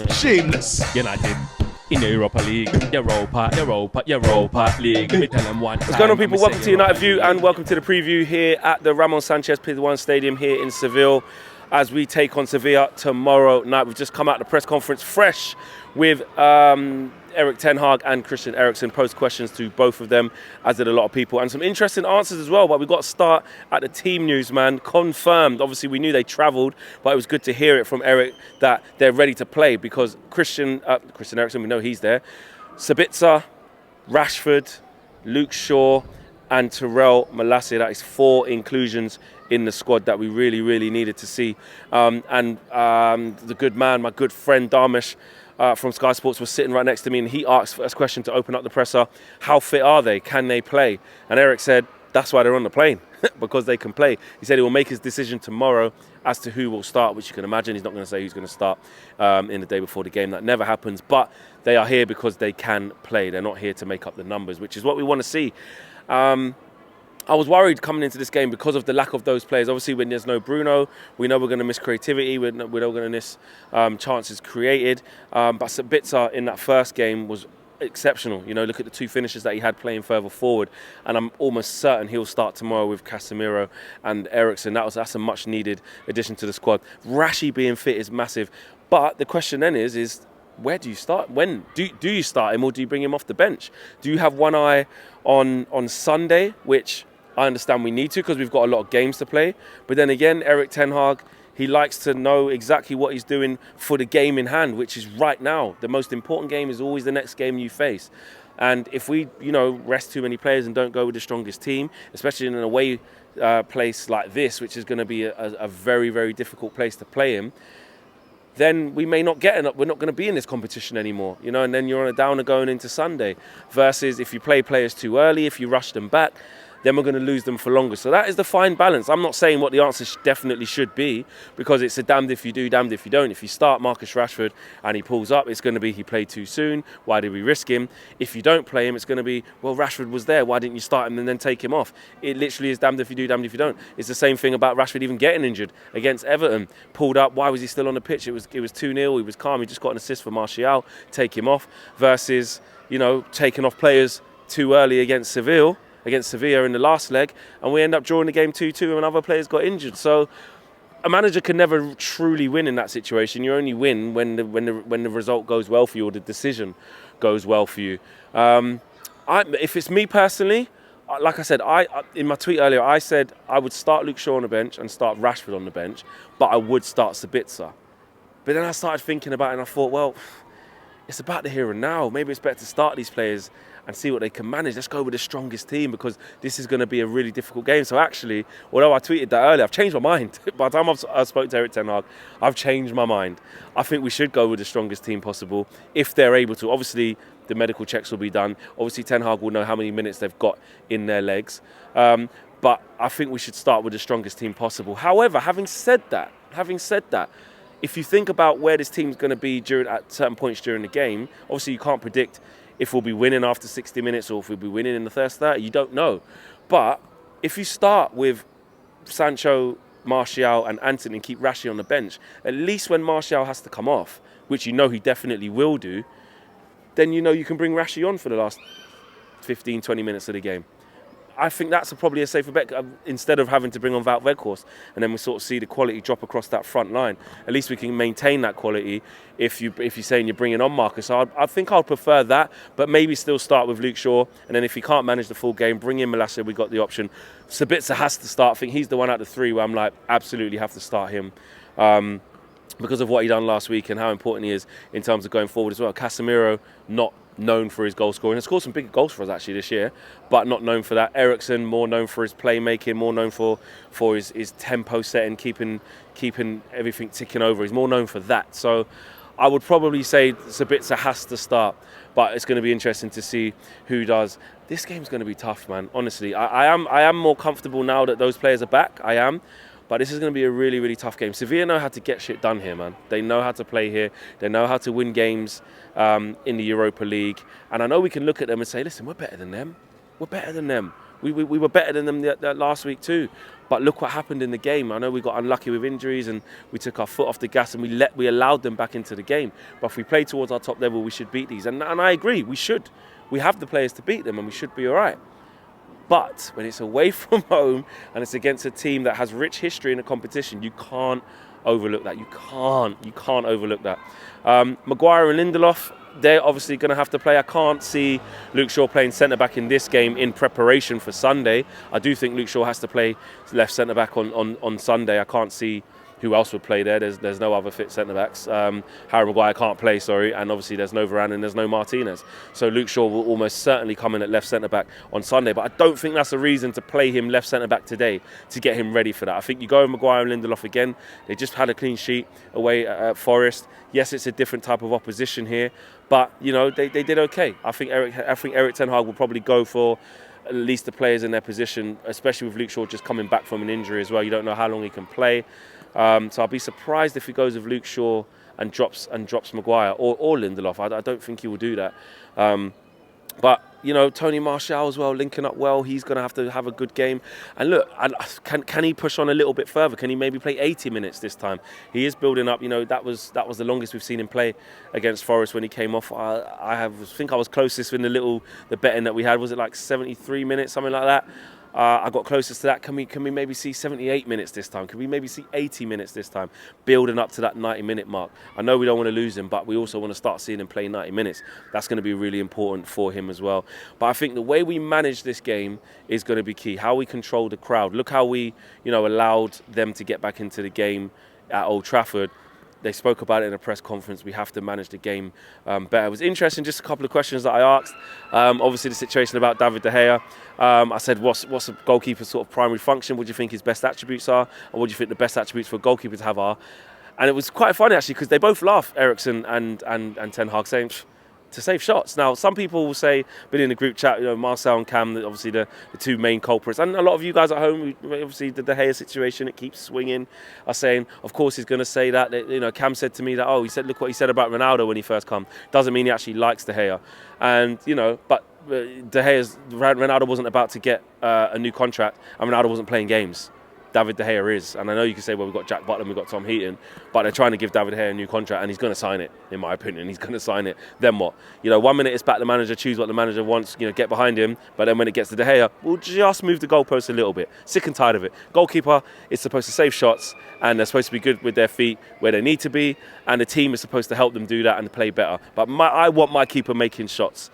Shameless. United in the Europa League, Europa League. Let me tell them one time. What's going on, people? Welcome to United View and welcome to the preview here at the Ramon Sanchez Pizjuan Stadium here in Seville as we take on Sevilla tomorrow night. We've just come out of the press conference fresh with Erik Ten Hag and Christian Eriksen. Posed questions to both of them, as did a lot of people, and some interesting answers as well. But we've got to start at the team news, man. Confirmed. Obviously, we knew they travelled, but it was good to hear it from Erik that they're ready to play because Christian Eriksen, we know he's there. Sabitzer, Rashford, Luke Shaw, and Tyrell Malacia. That is 4 inclusions in the squad that we really, really needed to see. The good man, my good friend Darmish, from Sky Sports was sitting right next to me, and he asked first question to open up the presser, how fit are they? Can they play? And Erik said, that's why they're on the plane, because they can play. He said he will make his decision tomorrow as to who will start, which you can imagine. He's not going to say who's going to start in the day before the game. That never happens. But they are here because they can play. They're not here to make up the numbers, which is what we want to see. I was worried coming into this game because of the lack of those players. Obviously, when there's no Bruno, we know we're going to miss creativity. We're not going to miss chances created. But Sabitzer in that first game was exceptional. You know, look at the 2 finishes that he had playing further forward. And I'm almost certain he'll start tomorrow with Casemiro and Eriksen. That's a much-needed addition to the squad. Rashi being fit is massive. But the question then is where do you start? When do you start him, or do you bring him off the bench? Do you have one eye on Sunday, which I understand we need to because we've got a lot of games to play. But then again, Erik Ten Hag, he likes to know exactly what he's doing for the game in hand, which is right now. The most important game is always the next game you face. And if we, rest too many players and don't go with the strongest team, especially in an away place like this, which is going to be a very, very difficult place to play in, then we may not we're not going to be in this competition anymore, and then you're on a downer going into Sunday. Versus if you play players too early, if you rush them back, then we're going to lose them for longer. So that is the fine balance. I'm not saying what the answer definitely should be, because it's a damned if you do, damned if you don't. If you start Marcus Rashford and he pulls up, it's going to be he played too soon. Why did we risk him? If you don't play him, it's going to be, well, Rashford was there. Why didn't you start him and then take him off? It literally is damned if you do, damned if you don't. It's the same thing about Rashford even getting injured against Everton. Pulled up. Why was he still on the pitch? It was 2-0. He was calm. He just got an assist for Martial. Take him off. Versus, taking off players too early against Sevilla in the last leg, and we end up drawing the game 2-2 and other players got injured. So a manager can never truly win in that situation. You only win when the result goes well for you, or the decision goes well for you. If it's me personally, like I said, in my tweet earlier, I said I would start Luke Shaw on the bench and start Rashford on the bench, but I would start Sabitzer. But then I started thinking about it and I thought, well, it's about the here and now. Maybe it's better to start these players and see what they can manage. Let's go with the strongest team, because this is going to be a really difficult game. So actually, although I tweeted that earlier, I've changed my mind. By the time I spoke to Erik Ten Hag, I've changed my mind. I think we should go with the strongest team possible if they're able to. Obviously, the medical checks will be done. Obviously, Ten Hag will know how many minutes they've got in their legs. But I think we should start with the strongest team possible. However, having said that, if you think about where this team's going to be at certain points during the game, obviously you can't predict if we'll be winning after 60 minutes or if we'll be winning in the first 30. You don't know. But if you start with Sancho, Martial and Antony and keep Rashi on the bench, at least when Martial has to come off, which he definitely will do, then you can bring Rashi on for the last 15, 20 minutes of the game. I think that's probably a safer bet, instead of having to bring on Wout Weghorst and then we sort of see the quality drop across that front line. At least we can maintain that quality if you're saying you're bringing on Marcus. I think I'll prefer that, but maybe still start with Luke Shaw, and then if he can't manage the full game, bring in Malacia. We got the option. Sabitzer has to start. I think he's the one out of the 3 where I'm like, absolutely have to start him. Because of what he done last week and how important he is in terms of going forward as well. Casemiro, not known for his goal scoring. Has scored some big goals for us actually this year, but not known for that. Eriksen, more known for his playmaking, more known for his tempo setting, keeping everything ticking over. He's more known for that. So I would probably say Sabitzer has to start, but it's going to be interesting to see who does. This game's going to be tough, man. Honestly, I am more comfortable now that those players are back. I am. But this is going to be a really, really tough game. Sevilla know how to get shit done here, man. They know how to play here. They know how to win games in the Europa League. And I know we can look at them and say, listen, we're better than them. We're better than them. We were better than them last week too. But look what happened in the game. I know we got unlucky with injuries and we took our foot off the gas and we allowed them back into the game. But if we play towards our top level, we should beat these. And I agree, we should. We have the players to beat them and we should be all right. But when it's away from home and it's against a team that has rich history in the competition, you can't overlook that. You can't overlook that. Maguire and Lindelof, they're obviously going to have to play. I can't see Luke Shaw playing centre-back in this game in preparation for Sunday. I do think Luke Shaw has to play left centre-back on Sunday. I can't see who else would play there. There's no other fit centre-backs. Harry Maguire can't play, and obviously there's no Varane and there's no Martinez. So Luke Shaw will almost certainly come in at left centre-back on Sunday, but I don't think that's a reason to play him left centre-back today to get him ready for that. I think you go with Maguire and Lindelof again. They just had a clean sheet away at Forest. Yes, it's a different type of opposition here, but they did okay. I think Erik ten Hag will probably go for at least the players in their position, especially with Luke Shaw just coming back from an injury as well. You don't know how long he can play. So I'll be surprised if he goes with Luke Shaw and drops Maguire or Lindelof. I don't think he will do that. But Tony Martial as well, linking up well. He's going to have a good game. And look, can he push on a little bit further? Can he maybe play 80 minutes this time? He is building up. That was the longest we've seen him play against Forest when he came off. I think I was closest in the betting that we had. Was it like 73 minutes, something like that? I got closest to that. Can we maybe see 78 minutes this time? Can we maybe see 80 minutes this time? Building up to that 90-minute mark. I know we don't want to lose him, but we also want to start seeing him play 90 minutes. That's going to be really important for him as well. But I think the way we manage this game is going to be key. How we control the crowd. Look how we, allowed them to get back into the game at Old Trafford. They spoke about it in a press conference. We have to manage the game better. It was interesting, just a couple of questions that I asked. Obviously, the situation about David De Gea. I said, what's a goalkeeper's sort of primary function? What do you think his best attributes are? Or what do you think the best attributes for a goalkeeper to have are? And it was quite funny, actually, because they both laughed, Eriksen and Ten Hag, saying, to save shots. Now, some people will say, been in the group chat, Marcel and Cam, obviously the two main culprits, and a lot of you guys at home, obviously the De Gea situation, it keeps swinging, are saying, of course he's going to say that. Cam said to me that, he said, look what he said about Ronaldo when he first come. Doesn't mean he actually likes De Gea. And, but Ronaldo wasn't about to get a new contract, and Ronaldo wasn't playing games. David De Gea is. And I know you can say, well, we've got Jack Butler and we've got Tom Heaton, but they're trying to give David De Gea a new contract and he's going to sign it, in my opinion. He's going to sign it. Then what? 1 minute it's back the manager, choose what the manager wants, get behind him. But then when it gets to De Gea, we'll just move the goalpost a little bit. Sick and tired of it. Goalkeeper is supposed to save shots and they're supposed to be good with their feet where they need to be. And the team is supposed to help them do that and play better. But I want my keeper making shots.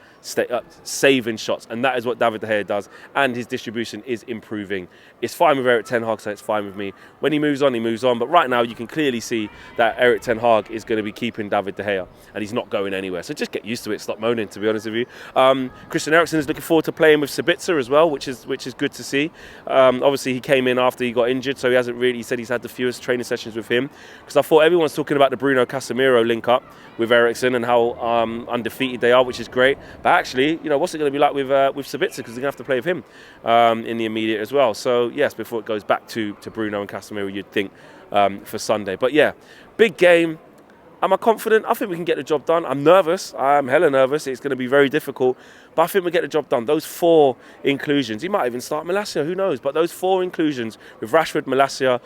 Saving shots, and that is what David De Gea does, and his distribution is improving. It's fine with Erik ten Hag, so it's fine with me. When he moves on, but right now you can clearly see that Erik ten Hag is going to be keeping David De Gea, and he's not going anywhere, so just get used to it, stop moaning, to be honest with you. Christian Eriksen is looking forward to playing with Sevilla as well, which is good to see. Obviously he came in after he got injured, so he said he's had the fewest training sessions with him, because I thought everyone's talking about the Bruno Casemiro link up with Eriksen and how undefeated they are, which is great. But actually, what's it going to be like with Sabitzer, because they're going to have to play with him in the immediate as well. So yes, before it goes back to Bruno and Casemiro, you'd think for Sunday. But yeah, big game. Am I confident? I think we can get the job done. I'm nervous. I'm hella nervous. It's going to be very difficult. But I think we'll get the job done. Those 4 inclusions, he might even start Malacia, who knows? But those 4 inclusions with Rashford, Malacia,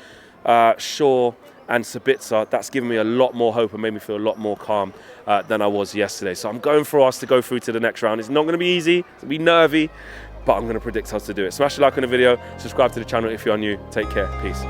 Shaw and Sabitzer, that's given me a lot more hope and made me feel a lot more calm than I was yesterday. So I'm going for us to go through to the next round. It's not going to be easy. It's going to be nervy, but I'm going to predict us to do it. Smash a like on the video. Subscribe to the channel if you're new. Take care. Peace.